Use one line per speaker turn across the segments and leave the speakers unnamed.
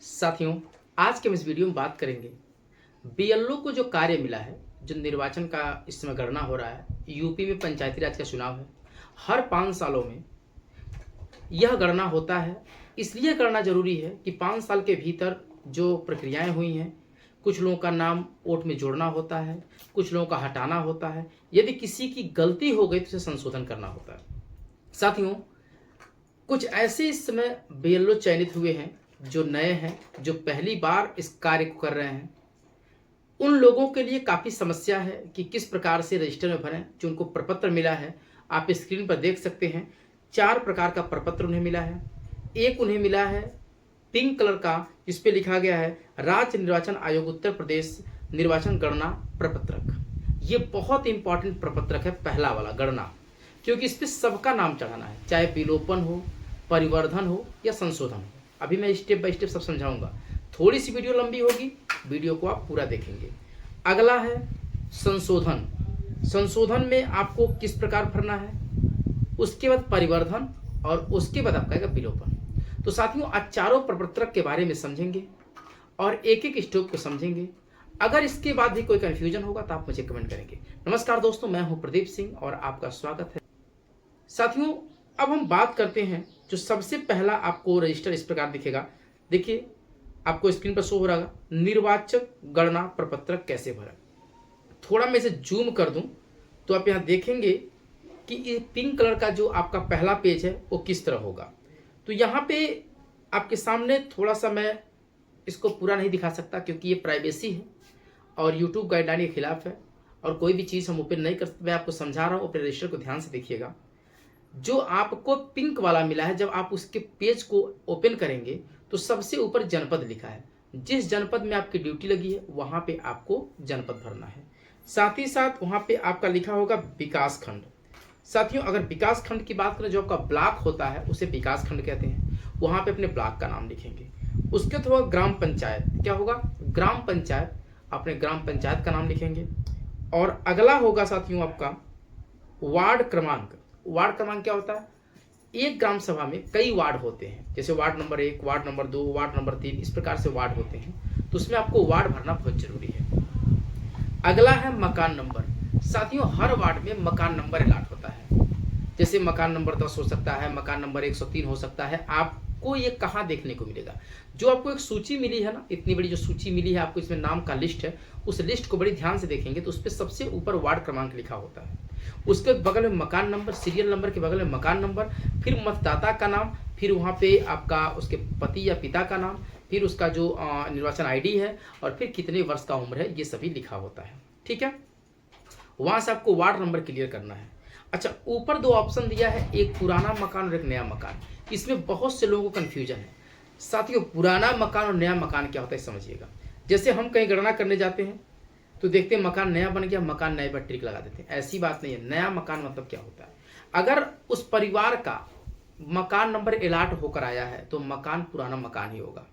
साथियों, आज के हम इस वीडियो में बात करेंगे बीएलओ को जो कार्य मिला है, जो निर्वाचन का इस समय गणना हो रहा है। यूपी में पंचायती राज का चुनाव है। हर 5 सालों में यह गणना होता है। इसलिए गणना जरूरी है कि 5 साल के भीतर जो प्रक्रियाएं हुई हैं, कुछ लोगों का नाम वोट में जोड़ना होता है, कुछ लोगों का हटाना होता है। यदि किसी की गलती हो गई तो उसे संशोधन करना होता है। साथियों, कुछ ऐसे इस समय बीएलओ चयनित हुए हैं जो नए हैं, जो पहली बार इस कार्य को कर रहे हैं। उन लोगों के लिए काफ़ी समस्या है कि किस प्रकार से रजिस्टर में भरें। जो उनको प्रपत्र मिला है, आप स्क्रीन पर देख सकते हैं। 4 प्रकार का प्रपत्र उन्हें मिला है। एक उन्हें मिला है पिंक कलर का, जिस पे लिखा गया है राज्य निर्वाचन आयोग उत्तर प्रदेश निर्वाचन गणना प्रपत्रक। ये बहुत इंपॉर्टेंट प्रपत्रक है, पहला वाला गणना, क्योंकि इस पर सबका नाम चढ़ाना है, चाहे विलोपन हो, परिवर्धन हो या संशोधन हो। अभी मैं स्टेप बाय स्टेप सब समझाऊंगा। थोड़ी सी वीडियो लंबी होगी, वीडियो को आप पूरा देखेंगे। अगला है संशोधन। संशोधन में आपको किस प्रकार भरना है, उसके बाद परिवर्धन और उसके बाद आपका आएगा विलोपन। तो साथियों, आज चारों प्रपत्रक के बारे में समझेंगे और एक एक स्टेप को समझेंगे। अगर इसके बाद भी कोई कंफ्यूजन होगा तो आप मुझे कमेंट करेंगे। नमस्कार दोस्तों, मैं हूं प्रदीप सिंह और आपका स्वागत है। साथियों, अब हम बात करते हैं। जो सबसे पहला आपको रजिस्टर इस प्रकार दिखेगा, देखिए आपको स्क्रीन पर शो हो रहा है, निर्वाचक गणना प्रपत्रक कैसे भरें। थोड़ा मैं इसे जूम कर दूं तो आप यहां देखेंगे कि ये पिंक कलर का जो आपका पहला पेज है वो किस तरह होगा। तो यहाँ पे आपके सामने थोड़ा सा मैं इसको पूरा नहीं दिखा सकता क्योंकि ये प्राइवेसी है और यूट्यूब गाइडलाइन के खिलाफ है और कोई भी चीज़ हम ओपन नहीं कर सकते। मैं आपको समझा रहा हूँ, अपने रजिस्टर को ध्यान से देखिएगा। जो आपको पिंक वाला मिला है, जब आप उसके पेज को ओपन करेंगे तो सबसे ऊपर जनपद लिखा है। जिस जनपद में आपकी ड्यूटी लगी है वहाँ पे आपको जनपद भरना है। साथ ही साथ वहाँ पे आपका लिखा होगा विकास खंड। साथियों, अगर विकास खंड की बात करें, जो आपका ब्लॉक होता है उसे विकास खंड कहते हैं। वहाँ पे अपने ब्लॉक का नाम लिखेंगे। उसके बाद होगा ग्राम पंचायत। क्या होगा? ग्राम पंचायत। अपने ग्राम पंचायत का नाम लिखेंगे। और अगला होगा साथियों आपका वार्ड क्रमांक। वार्ड क्रमांक क्या होता है? एक ग्राम सभा में कई वार्ड होते हैं, जैसे ward number 1, ward number 2, ward number 3, इस प्रकार से वार्ड होते हैं। तो उसमें आपको वार्ड भरना बहुत जरूरी है। अगला है मकान नंबर। साथियों, हर वार्ड में मकान नंबर अलॉट होता है। जैसे मकान नंबर 10 हो सकता है, मकान नंबर 103 हो सकता है। आपको ये कहाँ देखने को मिलेगा? जो आपको एक सूची मिली है ना, इतनी बड़ी जो सूची मिली है आपको, इसमें नाम का लिस्ट है। उस लिस्ट को बड़ी ध्यान से देखेंगे तो उस पर सबसे ऊपर वार्ड क्रमांक लिखा होता है। उसके बगल में मकान नंबर, सीरियल नंबर के बगल में मकान नंबर, फिर मतदाता का नाम, फिर वहाँ पे आपका उसके पति या पिता का नाम, फिर उसका जो निर्वाचन आईडी है और फिर कितने वर्ष का उम्र है, ये सभी लिखा होता है। ठीक है, वहाँ से आपको वार्ड नंबर क्लियर करना है। अच्छा, ऊपर 2 ऑप्शन दिया है, एक पुराना मकान और एक नया मकान। इसमें बहुत से लोगों को कन्फ्यूजन है। साथियों, पुराना मकान और नया मकान क्या होता है समझिएगा। जैसे हम कहीं गणना करने जाते हैं तो देखते हैं मकान नया बन गया, मकान नए पर टिक लगा देते हैं। ऐसी बात नहीं है। नया मकान मतलब क्या होता है? अगर उस परिवार का मकान नंबर अलॉट होकर आया है तो मकान पुराना मकान ही होगा।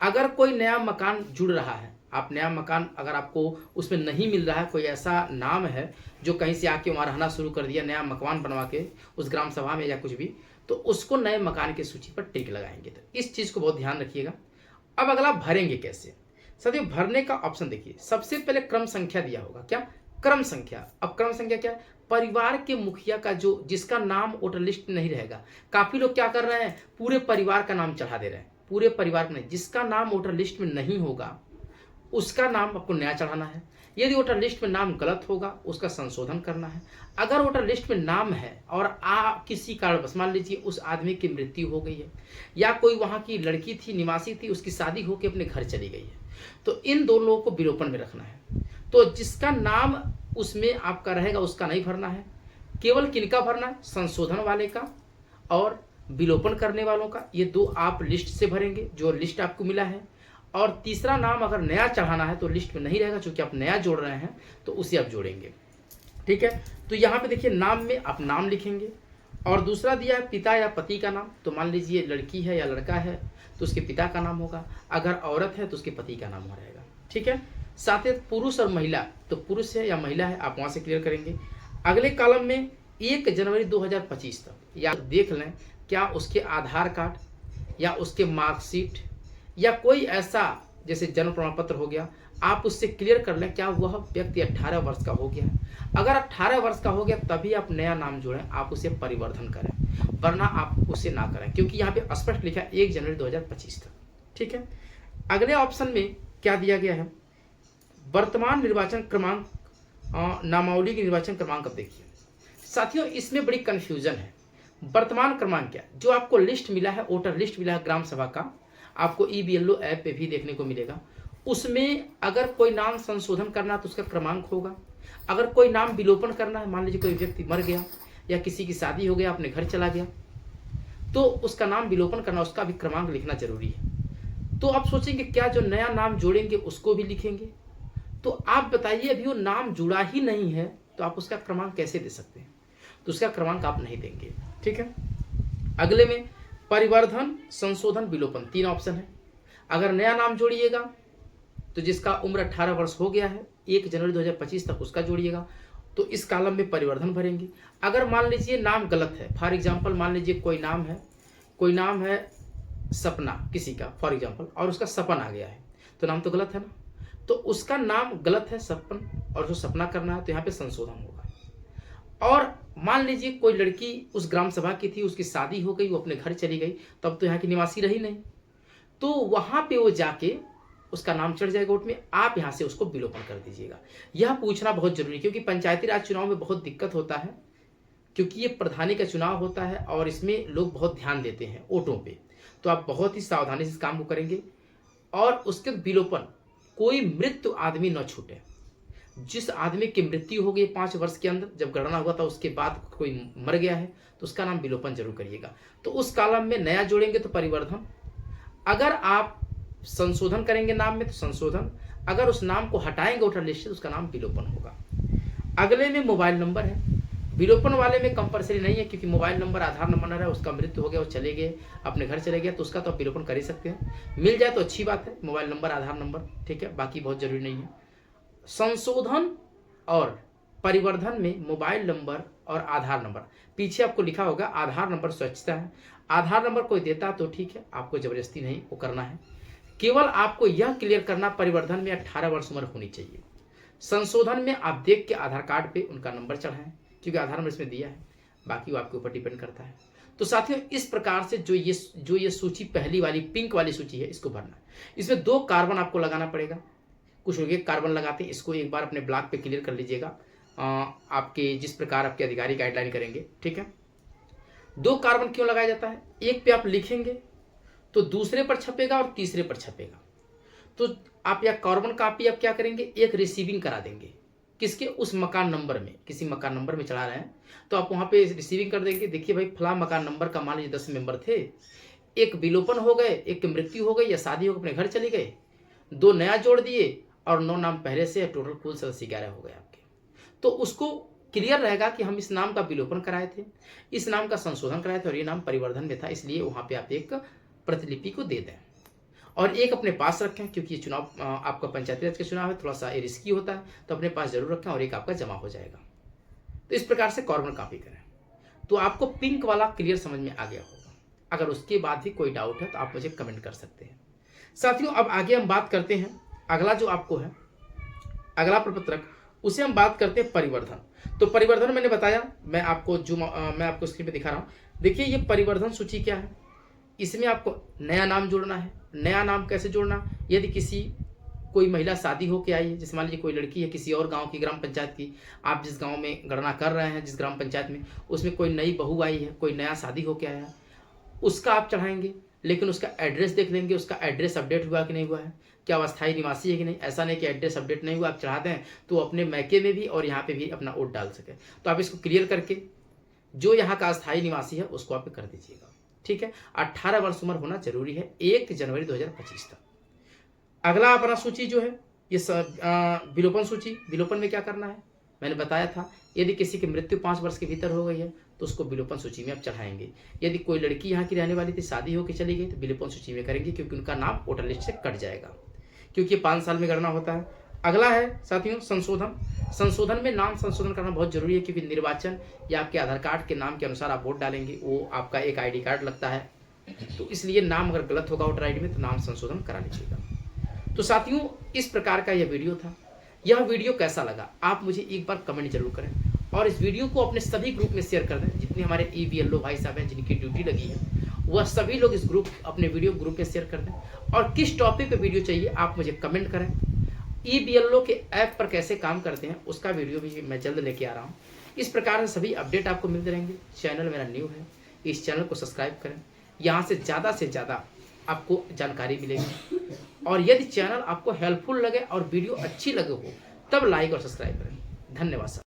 अगर कोई नया मकान जुड़ रहा है, आप नया मकान अगर आपको उसमें नहीं मिल रहा है, कोई ऐसा नाम है जो कहीं से आके वहाँ रहना शुरू कर दिया, नया मकान बनवा के उस ग्राम सभा में या कुछ भी, तो उसको नए मकान की सूची पर टिक लगाएंगे। तो इस चीज़ को बहुत ध्यान रखिएगा। अब अगला भरेंगे कैसे? साथियों, भरने का ऑप्शन देखिए, सबसे पहले क्रम संख्या दिया होगा। क्या? क्रम संख्या। अब क्रम संख्या क्या है? परिवार के मुखिया का जो जिसका नाम वोटर लिस्ट में नहीं रहेगा। काफी लोग क्या कर रहे हैं, पूरे परिवार का नाम चढ़ा दे रहे हैं। पूरे परिवार में जिसका नाम वोटर लिस्ट में नहीं होगा उसका नाम आपको नया चढ़ाना है। यदि वोटर लिस्ट में नाम गलत होगा उसका संशोधन करना है। अगर वोटर लिस्ट में नाम है और किसी कारणवश, मान लीजिए उस आदमी की मृत्यु हो गई है या कोई वहाँ की लड़की थी, निवासी थी, उसकी शादी होकर अपने घर चली गई है, तो इन दोनों लोगों को विलोपन में रखना है। तो जिसका नाम उसमें आपका रहेगा उसका नहीं भरना है। केवल किनका भरना है? संशोधन वाले का और विलोपन करने वालों का। ये 2 आप लिस्ट से भरेंगे, जो लिस्ट आपको मिला है। और तीसरा नाम अगर नया चढ़ाना है तो लिस्ट में नहीं रहेगा, क्योंकि आप नया जोड़ रहे हैं तो उसे आप जोड़ेंगे। ठीक है, तो यहाँ पे देखिए नाम में आप नाम लिखेंगे। और दूसरा दिया है पिता या पति का नाम। तो मान लीजिए लड़की है या लड़का है तो उसके पिता का नाम होगा, अगर औरत है तो उसके पति का नाम रहेगा। ठीक है, साथ ही पुरुष और महिला, तो पुरुष है या महिला है आप वहाँ से क्लियर करेंगे। अगले कॉलम में 1 जनवरी 2025 तक या देख लें क्या उसके आधार कार्ड या उसके मार्कशीट या कोई ऐसा जैसे जन्म प्रमाण पत्र हो गया, आप उससे क्लियर कर लें क्या वह व्यक्ति 18 वर्ष का हो गया है। अगर 18 वर्ष का हो गया तभी आप नया नाम जोड़ें, आप उसे परिवर्धन करें, वरना आप उसे ना करें, क्योंकि यहाँ पे स्पष्ट लिखा है 1 जनवरी 2025 तक। ठीक है, अगले ऑप्शन में क्या दिया गया है, वर्तमान निर्वाचन क्रमांक नामावली के निर्वाचन क्रमांक। अब देखिए साथियों, इसमें बड़ी कंफ्यूजन है। वर्तमान क्रमांक क्या, जो आपको लिस्ट मिला है, वोटर लिस्ट मिला है ग्राम सभा का, आपको EBLO ऐप पे भी देखने को मिलेगा। उसमें अगर कोई नाम संशोधन करना है तो उसका क्रमांक होगा। अगर कोई नाम विलोपन करना है, मान लीजिए कोई व्यक्ति मर गया या किसी की शादी हो गया, अपने घर चला गया, तो उसका नाम विलोपन करना, उसका भी क्रमांक लिखना जरूरी है। तो आप सोचेंगे क्या जो नया नाम जोड़ेंगे उसको भी लिखेंगे? तो आप बताइए, अभी वो नाम जुड़ा ही नहीं है तो आप उसका क्रमांक कैसे दे सकते हैं? तो उसका क्रमांक आप नहीं देंगे। ठीक है, अगले में परिवर्धन, संशोधन, विलोपन, 3 ऑप्शन है। अगर नया नाम जोड़िएगा तो जिसका उम्र 18 वर्ष हो गया है 1 जनवरी 2025 तक उसका जोड़िएगा, तो इस कॉलम में परिवर्धन भरेंगे। अगर मान लीजिए नाम गलत है, फॉर एग्जाम्पल मान लीजिए कोई नाम है सपना किसी का फॉर एग्जाम्पल, और उसका सपन आ गया है, तो नाम तो गलत है ना, तो उसका नाम गलत है सपन, और जो सपना करना है तो यहाँ पे संशोधन होगा। और मान लीजिए कोई लड़की उस ग्राम सभा की थी, उसकी शादी हो गई, वो अपने घर चली गई, तब तो यहाँ की निवासी रही नहीं, तो वहां पे वो जाके उसका नाम चढ़ जाएगा वोट में, आप यहाँ से उसको विलोपन कर दीजिएगा। यह पूछना बहुत जरूरी है, क्योंकि पंचायती राज चुनाव में बहुत दिक्कत होता है, क्योंकि ये प्रधानी का चुनाव होता है और इसमें लोग बहुत ध्यान देते हैं वोटों पे, तो आप बहुत ही सावधानी से इस काम को करेंगे। और उसके विलोपन, कोई मृत्यु आदमी न छूटे। जिस आदमी की मृत्यु हो गई 5 वर्ष के अंदर, जब गणना हुआ था उसके बाद कोई मर गया है, तो उसका नाम विलोपन जरूर करिएगा। तो उस कॉलम में नया जोड़ेंगे तो परिवर्धन, अगर आप संशोधन करेंगे नाम में तो संशोधन, अगर उस नाम को हटाएंगे वोटर लिस्ट से तो उसका नाम विलोपन होगा। अगले में मोबाइल नंबर है, विलोपन वाले में कंपलसरी नहीं है, क्योंकि मोबाइल नंबर आधार नंबर न रहा, उसका मृत्यु हो गया, वो चले गए, अपने घर चले गए, तो उसका तो आप विलोपन कर ही सकते हैं। मिल जाए तो अच्छी बात है, मोबाइल नंबर आधार नंबर, ठीक है, बाकी बहुत जरूरी नहीं है। संशोधन और परिवर्धन में मोबाइल नंबर और आधार नंबर, पीछे आपको लिखा होगा आधार नंबर स्वच्छता है, आधार नंबर कोई देता तो ठीक है, आपको जबरदस्ती नहीं वो करना है। केवल आपको यह क्लियर करना, परिवर्धन में 18 वर्ष उम्र होनी चाहिए। संशोधन में आप देख के आधार कार्ड पे उनका नंबर चढ़ाएं, क्योंकि आधार नंबर इसमें दिया है, बाकी वो आपके ऊपर डिपेंड करता है। तो साथियों, इस प्रकार से जो ये सूची पहली वाली पिंक वाली सूची है, इसको भरना है। इसमें 2 कार्बन आपको लगाना पड़ेगा। कुछ लोग 1 कार्बन लगाते हैं, इसको एक बार अपने ब्लॉक पे क्लियर कर लीजिएगा, आपके जिस प्रकार आपके अधिकारी गाइडलाइन करेंगे। ठीक है, 2 कार्बन क्यों लगाया जाता है? एक पे आप लिखेंगे तो दूसरे पर छपेगा और तीसरे पर छपेगा, तो आप या कार्बन कॉपी आप क्या करेंगे, एक रिसीविंग करा देंगे, किसके, उस मकान नंबर में, किसी मकान नंबर में चढ़ा रहे हैं तो आप वहां पे रिसीविंग कर देंगे। देखिए भाई, फला मकान नंबर का मान लीजिए 10 मेंबर थे, एक विलोपन हो गए, एक की मृत्यु हो गई या शादी हो गई, अपने घर चले गए, 2 नया जोड़ दिए और 9 नाम पहले से, टोटल कुल सदस्य 11 हो गए आपके। तो उसको क्लियर रहेगा कि हम इस नाम का विलोपन कराए थे, इस नाम का संशोधन कराए थे और ये नाम परिवर्धन में था, इसलिए वहां पे आप एक प्रतिलिपि को दे दें और एक अपने पास रखें, क्योंकि ये चुनाव आपका पंचायती राज का चुनाव है, थोड़ा सा ये रिस्की होता है, तो अपने पास जरूर रखें और एक आपका जमा हो जाएगा। तो इस प्रकार से कार्बन कॉपी करें, तो आपको पिंक वाला क्लियर समझ में आ गया होगा। अगर उसके बाद भी कोई डाउट है तो आप मुझे कमेंट कर सकते हैं। साथियों, अब आगे हम बात करते हैं, अगला जो आपको है, अगला प्रपत्रक, उसे हम बात करते हैं परिवर्धन। तो परिवर्धन मैंने बताया, मैं आपको स्क्रीन पे दिखा रहा हूँ। देखिए, ये परिवर्धन सूची क्या है, इसमें आपको नया नाम जोड़ना है। नया नाम कैसे जोड़ना, यदि कोई महिला शादी होकर आई है, जैसे मान लीजिए कोई लड़की है किसी और गांव की, ग्राम पंचायत की, आप जिस गांव में गणना कर रहे हैं, जिस ग्राम पंचायत में, उसमें कोई नई बहू आई है, कोई नया शादी होकर आया है, उसका आप चढ़ाएंगे, लेकिन उसका एड्रेस देख लेंगे, उसका एड्रेस अपडेट हुआ कि नहीं हुआ है, क्या वो अस्थायी निवासी है कि नहीं। ऐसा नहीं कि एड्रेस अपडेट नहीं हुआ आप चढ़ा दें तो अपने मैके में भी और यहाँ पे भी अपना वोट डाल सके। तो आप इसको क्लियर करके जो यहाँ का अस्थायी निवासी है उसको आप कर दीजिएगा। ठीक है, 18 वर्ष उम्र होना जरूरी है 1 जनवरी 2025 तक। अगला अपना सूची जो है ये विलोपन सूची। विलोपन में क्या करना है मैंने बताया था, यदि किसी की मृत्यु 5 वर्ष के भीतर हो गई है तो उसको विलोपन सूची में आप चढ़ाएंगे। यदि कोई लड़की यहाँ की रहने वाली थी, शादी होकर चली गई, तो विलोपन सूची में करेंगे, क्योंकि उनका नाम वोटर लिस्ट से कट जाएगा, क्योंकि 5 साल में गणना होता है। अगला है साथियों संशोधन। संशोधन में नाम संशोधन करना बहुत जरूरी है, क्योंकि निर्वाचन या आपके आधार कार्ड के नाम के अनुसार आप वोट डालेंगे, वो आपका एक ID कार्ड लगता है तो इसलिए नाम अगर गलत होगा वोटर आईडी में तो नाम संशोधन करा लीजिएगा। तो साथियों, इस प्रकार का यह वीडियो था। यह वीडियो कैसा लगा आप मुझे एक बार कमेंट जरूर करें और इस वीडियो को अपने सभी ग्रुप में शेयर कर दें। जितने हमारे BLO भाई साहब हैं जिनकी ड्यूटी लगी है वह सभी लोग इस अपने वीडियो ग्रुप में शेयर कर दें। और किस टॉपिक पे वीडियो चाहिए आप मुझे कमेंट करें। BLO के ऐप पर कैसे काम करते हैं उसका वीडियो भी मैं जल्द लेके आ रहा हूँ। इस प्रकार से सभी अपडेट आपको मिलते रहेंगे। चैनल मेरा न्यू है, इस चैनल को सब्सक्राइब करें, यहाँ से ज़्यादा आपको जानकारी मिलेगी। और यदि चैनल आपको हेल्पफुल लगे और वीडियो अच्छी लगे हो तब लाइक और सब्सक्राइब करें। धन्यवाद सर।